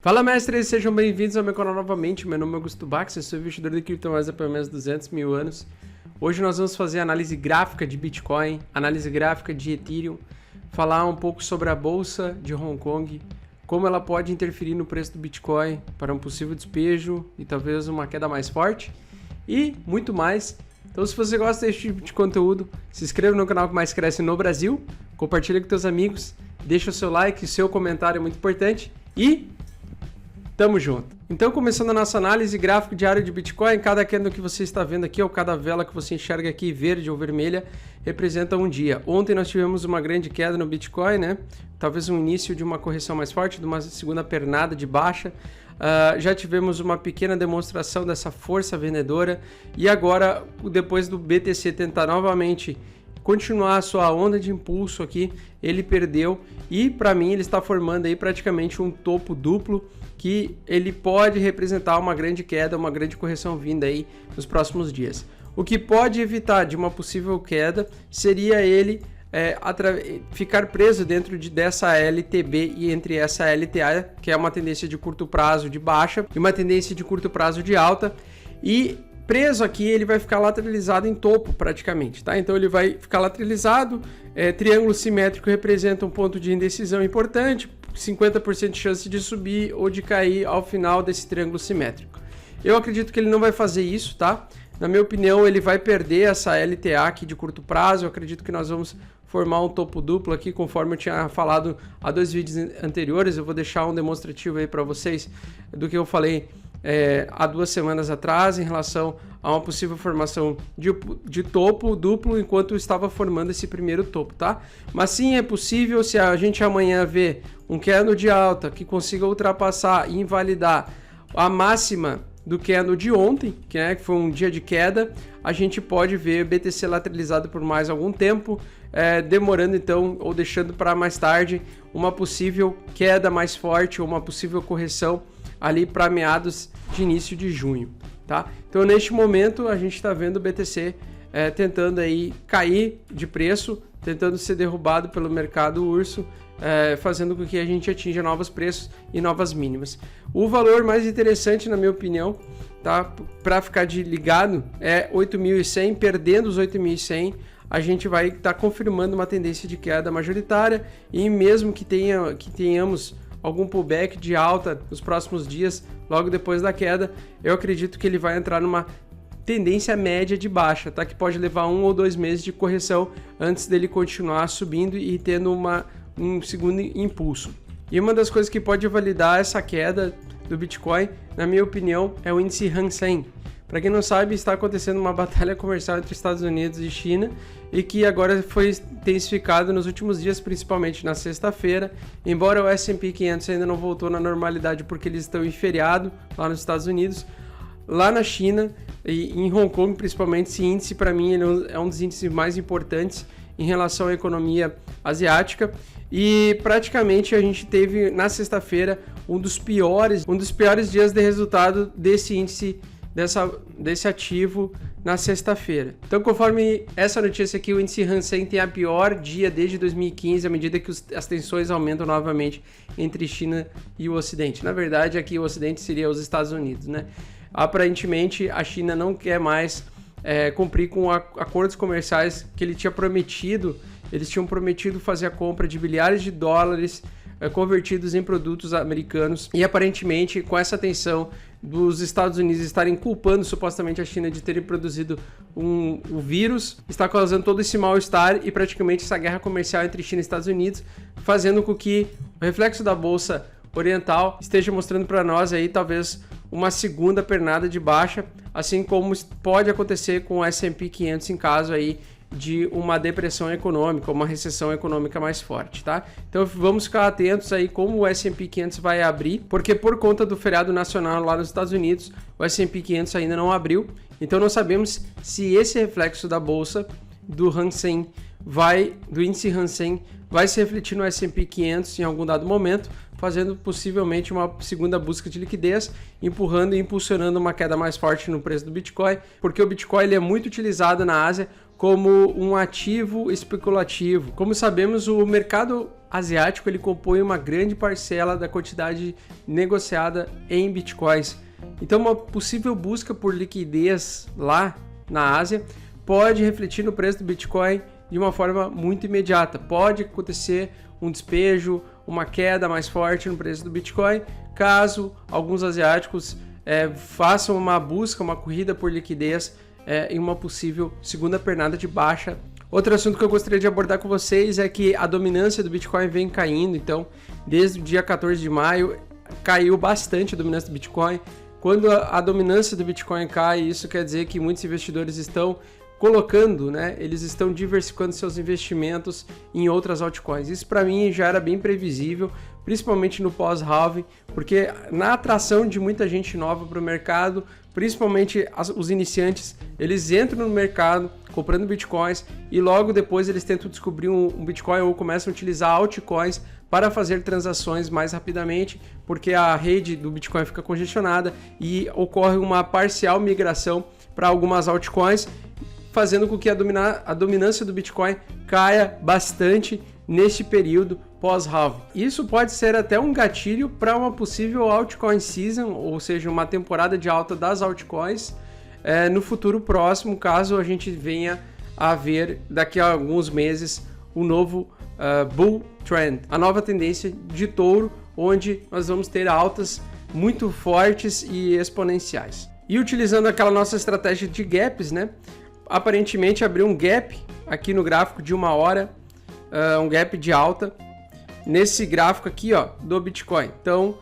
Fala, mestres, sejam bem-vindos ao meu canal novamente. Meu nome é Augusto Bax, eu sou investidor de criptomoedas há pelo menos 200 mil anos. Hoje nós vamos fazer análise gráfica de Bitcoin, análise gráfica de Ethereum, falar um pouco sobre a bolsa de Hong Kong, como ela pode interferir no preço do Bitcoin para um possível despejo e talvez uma queda mais forte e muito mais. Então, se você gosta desse tipo de conteúdo, se inscreva no canal que mais cresce no Brasil, compartilha com seus amigos, deixa o seu like, seu comentário é muito importante e tamo junto. Então, começando a nossa análise gráfica diária de Bitcoin, cada candle que você está vendo aqui, ou cada vela que você enxerga aqui, verde ou vermelha, representa um dia. Ontem nós tivemos uma grande queda no Bitcoin, né? Talvez um início de uma correção mais forte, de uma segunda pernada de baixa. Já tivemos uma pequena demonstração dessa força vendedora e agora, depois do BTC tentar novamente continuar a sua onda de impulso aqui, ele perdeu e para mim ele está formando aí praticamente um topo duplo que ele pode representar uma grande queda, uma grande correção vinda aí nos próximos dias. O que pode evitar de uma possível queda seria ele ficar preso dentro dessa LTB e entre essa LTA, que é uma tendência de curto prazo de baixa e uma tendência de curto prazo de alta, e preso aqui ele vai ficar lateralizado em topo praticamente, tá? Então ele vai ficar lateralizado, triângulo simétrico representa um ponto de indecisão importante, 50% de chance de subir ou de cair ao final desse triângulo simétrico. Eu acredito que ele não vai fazer isso, tá? Na minha opinião, ele vai perder essa LTA aqui de curto prazo. Eu acredito que nós vamos formar um topo duplo aqui, conforme eu tinha falado há 2 vídeos anteriores. Eu vou deixar um demonstrativo aí para vocês do que eu falei há 2 semanas atrás em relação a uma possível formação de topo duplo enquanto eu estava formando esse primeiro topo, tá? Mas sim, é possível, se a gente amanhã ver um candle de alta que consiga ultrapassar e invalidar a máxima do candle de ontem, que foi um dia de queda, a gente pode ver o BTC lateralizado por mais algum tempo, demorando então ou deixando para mais tarde uma possível queda mais forte ou uma possível correção ali para meados de início de junho, tá? Então neste momento a gente está vendo o BTC tentando aí cair de preço, tentando ser derrubado pelo mercado urso, fazendo com que a gente atinja novos preços e novas mínimas. O valor mais interessante, na minha opinião, tá, para ficar ligado é 8.100. Perdendo os 8.100, a gente vai estar confirmando uma tendência de queda majoritária e mesmo que tenhamos algum pullback de alta nos próximos dias, logo depois da queda, eu acredito que ele vai entrar numa tendência média de baixa, tá? Que pode levar 1 ou 2 meses de correção antes dele continuar subindo e tendo um segundo impulso. E uma das coisas que pode validar essa queda do Bitcoin, na minha opinião, é o índice Hang Seng. Para quem não sabe, está acontecendo uma batalha comercial entre Estados Unidos e China e que agora foi intensificado nos últimos dias, principalmente na sexta-feira. Embora o S&P 500 ainda não voltou na normalidade porque eles estão em feriado lá nos Estados Unidos, lá na China e em Hong Kong principalmente, esse índice para mim ele é um dos índices mais importantes em relação à economia asiática. E praticamente a gente teve na sexta-feira um dos piores dias de resultado desse índice, desse ativo na sexta-feira. Então, conforme essa notícia aqui, o índice Hang Seng tem a pior dia desde 2015, à medida que as tensões aumentam novamente entre China e o Ocidente. Na verdade, aqui o Ocidente seria os Estados Unidos, né? Aparentemente, a China não quer mais cumprir com acordos comerciais que ele tinha prometido. Eles tinham prometido fazer a compra de bilhares de dólares convertidos em produtos americanos e aparentemente com essa tensão dos Estados Unidos estarem culpando supostamente a China de terem produzido o vírus, está causando todo esse mal-estar e praticamente essa guerra comercial entre China e Estados Unidos, fazendo com que o reflexo da bolsa oriental esteja mostrando para nós aí talvez uma segunda pernada de baixa, assim como pode acontecer com o S&P 500 em caso aí de uma depressão econômica, uma recessão econômica mais forte, tá? Então vamos ficar atentos aí como o S&P 500 vai abrir, porque por conta do feriado nacional lá nos Estados Unidos, o S&P 500 ainda não abriu, então não sabemos se esse reflexo da bolsa do Hang Seng do índice Hang Seng vai se refletir no S&P 500 em algum dado momento, fazendo possivelmente uma segunda busca de liquidez, empurrando e impulsionando uma queda mais forte no preço do Bitcoin, porque o Bitcoin ele é muito utilizado na Ásia como um ativo especulativo. Como sabemos, o mercado asiático ele compõe uma grande parcela da quantidade negociada em bitcoins. Então, uma possível busca por liquidez lá na Ásia pode refletir no preço do Bitcoin de uma forma muito imediata. Pode acontecer um despejo, uma queda mais forte no preço do Bitcoin, caso alguns asiáticos façam uma busca, uma corrida por liquidez em uma possível segunda pernada de baixa. Outro assunto que eu gostaria de abordar com vocês é que a dominância do Bitcoin vem caindo. Então, desde o dia 14 de maio, caiu bastante a dominância do Bitcoin. Quando a dominância do Bitcoin cai, isso quer dizer que muitos investidores estão colocando, eles estão diversificando seus investimentos em outras altcoins. Isso para mim já era bem previsível, principalmente no pós-halving, porque na atração de muita gente nova para o mercado, principalmente os iniciantes, eles entram no mercado comprando bitcoins e logo depois eles tentam descobrir um Bitcoin ou começam a utilizar altcoins para fazer transações mais rapidamente, porque a rede do Bitcoin fica congestionada e ocorre uma parcial migração para algumas altcoins, fazendo com que a dominância do Bitcoin caia bastante neste período pós-halving. Isso pode ser até um gatilho para uma possível altcoin season, ou seja, uma temporada de alta das altcoins no futuro próximo, caso a gente venha a ver daqui a alguns meses o novo bull trend, a nova tendência de touro, onde nós vamos ter altas muito fortes e exponenciais. E utilizando aquela nossa estratégia de gaps, aparentemente abriu um gap aqui no gráfico de 1 hora, um gap de alta nesse gráfico aqui do Bitcoin. Então,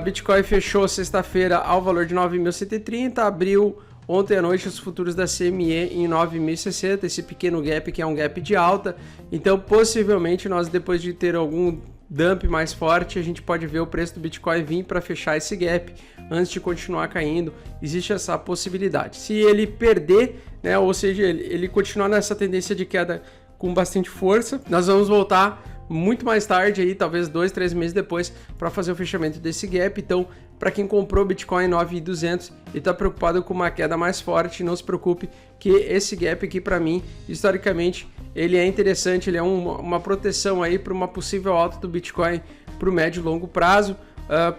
Bitcoin fechou sexta-feira ao valor de 9.130, abriu ontem à noite os futuros da CME em 9.060, esse pequeno gap que é um gap de alta. Então, possivelmente, nós depois de ter algum dump mais forte, a gente pode ver o preço do Bitcoin vir para fechar esse gap antes de continuar caindo. Existe essa possibilidade. Se ele perder, ou seja, ele continuar nessa tendência de queda com bastante força, nós vamos voltar muito mais tarde, aí, talvez 2-3 meses depois, para fazer o fechamento desse gap. Então, para quem comprou Bitcoin em 9.200 e está preocupado com uma queda mais forte, não se preocupe que esse gap aqui, para mim, historicamente, ele é interessante, ele é uma proteção aí para uma possível alta do Bitcoin para o médio e longo prazo,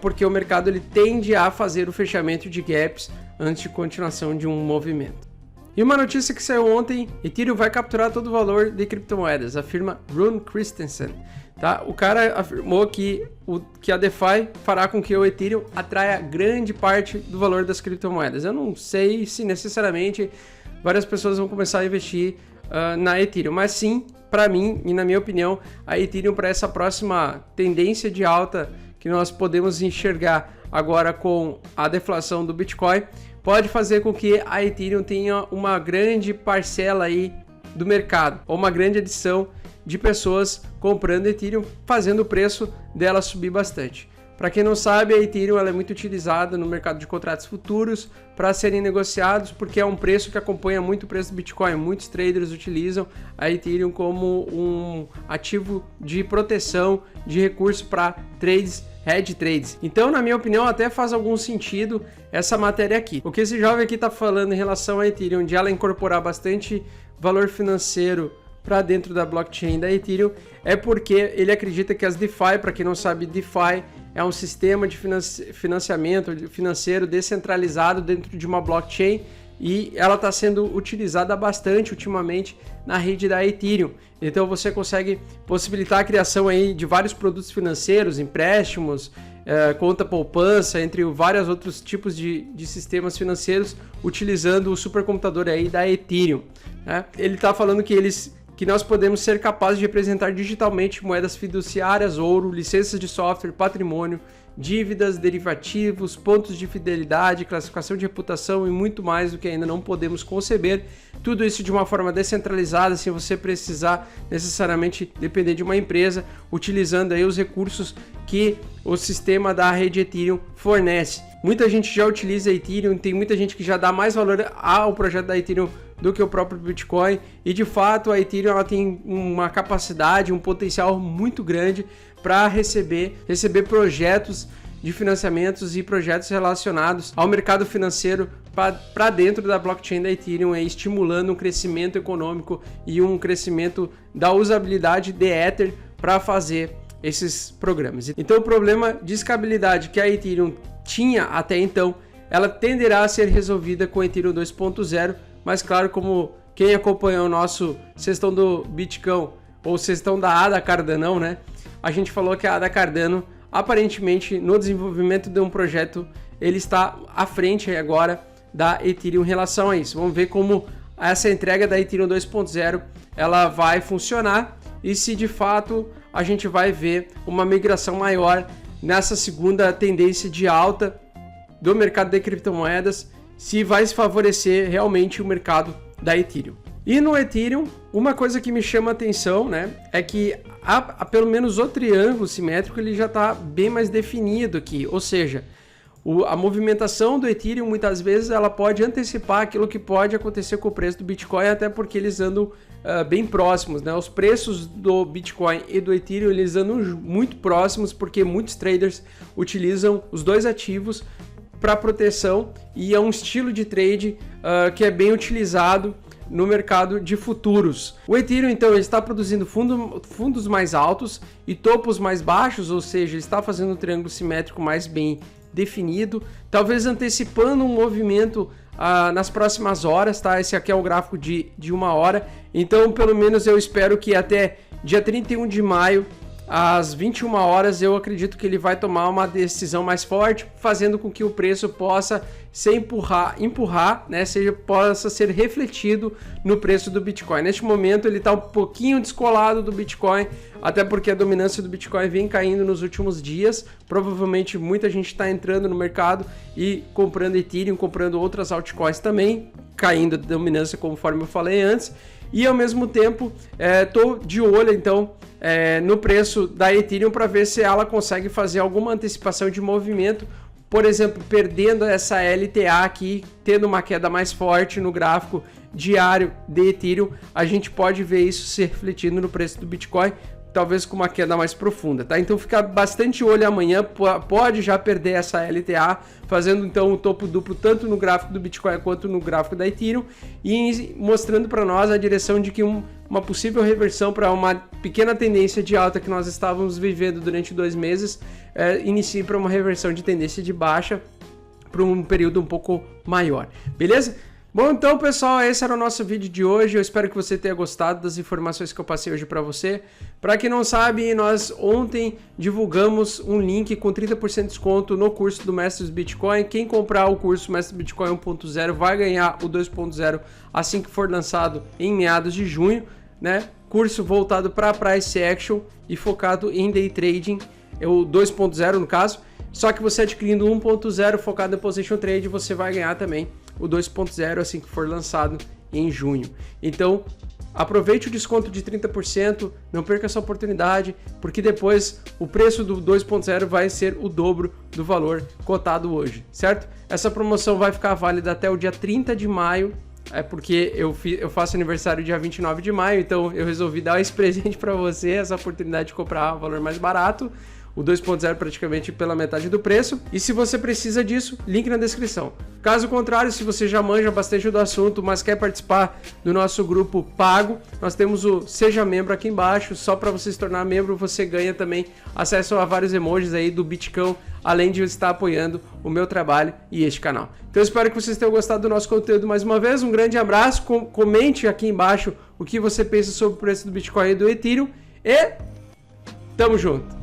porque o mercado ele tende a fazer o fechamento de gaps antes de continuação de um movimento. E uma notícia que saiu ontem, Ethereum vai capturar todo o valor de criptomoedas, afirma Rune Christensen. Tá? O cara afirmou que a DeFi fará com que o Ethereum atraia grande parte do valor das criptomoedas. Eu não sei se necessariamente várias pessoas vão começar a investir na Ethereum, mas sim, para mim e na minha opinião, a Ethereum para essa próxima tendência de alta que nós podemos enxergar agora com a deflação do Bitcoin, pode fazer com que a Ethereum tenha uma grande parcela aí do mercado, ou uma grande adição de pessoas comprando Ethereum, fazendo o preço dela subir bastante. Para quem não sabe, a Ethereum ela é muito utilizada no mercado de contratos futuros para serem negociados, porque é um preço que acompanha muito o preço do Bitcoin. Muitos traders utilizam a Ethereum como um ativo de proteção de recurso para trades, hedge trades. Então, na minha opinião, até faz algum sentido essa matéria aqui. O que esse jovem aqui está falando em relação à Ethereum, de ela incorporar bastante valor financeiro para dentro da blockchain da Ethereum, é porque ele acredita que as DeFi, para quem não sabe, DeFi é um sistema de financiamento financeiro descentralizado dentro de uma blockchain, e ela está sendo utilizada bastante ultimamente na rede da Ethereum. Então você consegue possibilitar a criação aí de vários produtos financeiros, empréstimos, conta poupança, entre vários outros tipos de sistemas financeiros, utilizando o supercomputador aí da Ethereum. Ele está falando que nós podemos ser capazes de representar digitalmente moedas fiduciárias, ouro, licenças de software, patrimônio, dívidas, derivativos, pontos de fidelidade, classificação de reputação e muito mais do que ainda não podemos conceber. Tudo isso de uma forma descentralizada, sem você precisar necessariamente depender de uma empresa, utilizando aí os recursos que o sistema da rede Ethereum fornece. Muita gente já utiliza Ethereum, tem muita gente que já dá mais valor ao projeto da Ethereum do que o próprio Bitcoin, e de fato a Ethereum ela tem uma capacidade, um potencial muito grande para receber projetos de financiamentos e projetos relacionados ao mercado financeiro para dentro da blockchain da Ethereum, estimulando um crescimento econômico e um crescimento da usabilidade de Ether para fazer esses programas. Então o problema de escalabilidade que a Ethereum tinha até então, ela tenderá a ser resolvida com Ethereum 2.0, mas claro, como quem acompanhou o nosso Sextão do Bitcão ou Sextão da Ada Cardano, né? A gente falou que a Ada Cardano, aparentemente, no desenvolvimento de um projeto, ele está à frente agora da Ethereum em relação a isso. Vamos ver como essa entrega da Ethereum 2.0 ela vai funcionar e se de fato a gente vai ver uma migração maior nessa segunda tendência de alta do mercado de criptomoedas, se vai se favorecer realmente o mercado da Ethereum. E no Ethereum, uma coisa que me chama a atenção, né, é que pelo menos o triângulo simétrico ele já está bem mais definido aqui, ou seja, a movimentação do Ethereum muitas vezes ela pode antecipar aquilo que pode acontecer com o preço do Bitcoin, até porque eles andam bem próximos, né? Os preços do Bitcoin e do Ethereum eles andam muito próximos porque muitos traders utilizam os dois ativos para proteção e é um estilo de trade que é bem utilizado no mercado de futuros. O Ethereum então ele está produzindo fundos mais altos e topos mais baixos, ou seja, ele está fazendo um triângulo simétrico mais bem definido, talvez antecipando um movimento nas próximas horas, tá? Esse aqui é o gráfico de 1 hora, então pelo menos eu espero que até dia 31 de maio, às 21 horas, eu acredito que ele vai tomar uma decisão mais forte, fazendo com que o preço possa se empurrar, né? Possa ser refletido no preço do Bitcoin. Neste momento ele está um pouquinho descolado do Bitcoin, até porque a dominância do Bitcoin vem caindo nos últimos dias. Provavelmente muita gente está entrando no mercado e comprando Ethereum, comprando outras altcoins também, caindo a dominância conforme eu falei antes. E ao mesmo tempo, estou de olho então no preço da Ethereum para ver se ela consegue fazer alguma antecipação de movimento, por exemplo, perdendo essa LTA aqui, tendo uma queda mais forte no gráfico diário de Ethereum, a gente pode ver isso se refletindo no preço do Bitcoin, talvez com uma queda mais profunda, tá? Então fica bastante olho amanhã, pode já perder essa LTA, fazendo então um topo duplo tanto no gráfico do Bitcoin quanto no gráfico da Ethereum e mostrando para nós a direção de que uma possível reversão para uma pequena tendência de alta que nós estávamos vivendo durante 2 meses, inicie para uma reversão de tendência de baixa por um período um pouco maior, beleza? Bom, então pessoal, esse era o nosso vídeo de hoje, eu espero que você tenha gostado das informações que eu passei hoje para você. Para quem não sabe, nós ontem divulgamos um link com 30% de desconto no curso do Mestres Bitcoin. Quem comprar o curso Mestre Bitcoin 1.0 vai ganhar o 2.0 assim que for lançado em meados de junho, né? Curso voltado para price action e focado em day trading, o 2.0 no caso. Só que você adquirindo 1.0 focado em position trade, você vai ganhar também o 2.0 assim que for lançado em junho. Então, aproveite o desconto de 30%, não perca essa oportunidade, porque depois o preço do 2.0 vai ser o dobro do valor cotado hoje, certo? Essa promoção vai ficar válida até o dia 30 de maio, porque eu faço aniversário dia 29 de maio, então eu resolvi dar esse presente para você, essa oportunidade de comprar um valor mais barato, o 2.0 praticamente pela metade do preço. E se você precisa disso, link na descrição. Caso contrário, se você já manja bastante do assunto, mas quer participar do nosso grupo pago, nós temos o Seja Membro aqui embaixo. Só para você se tornar membro, você ganha também acesso a vários emojis aí do Bitcão, além de estar apoiando o meu trabalho e este canal. Então eu espero que vocês tenham gostado do nosso conteúdo mais uma vez. Um grande abraço, comente aqui embaixo o que você pensa sobre o preço do Bitcoin e do Ethereum e tamo junto!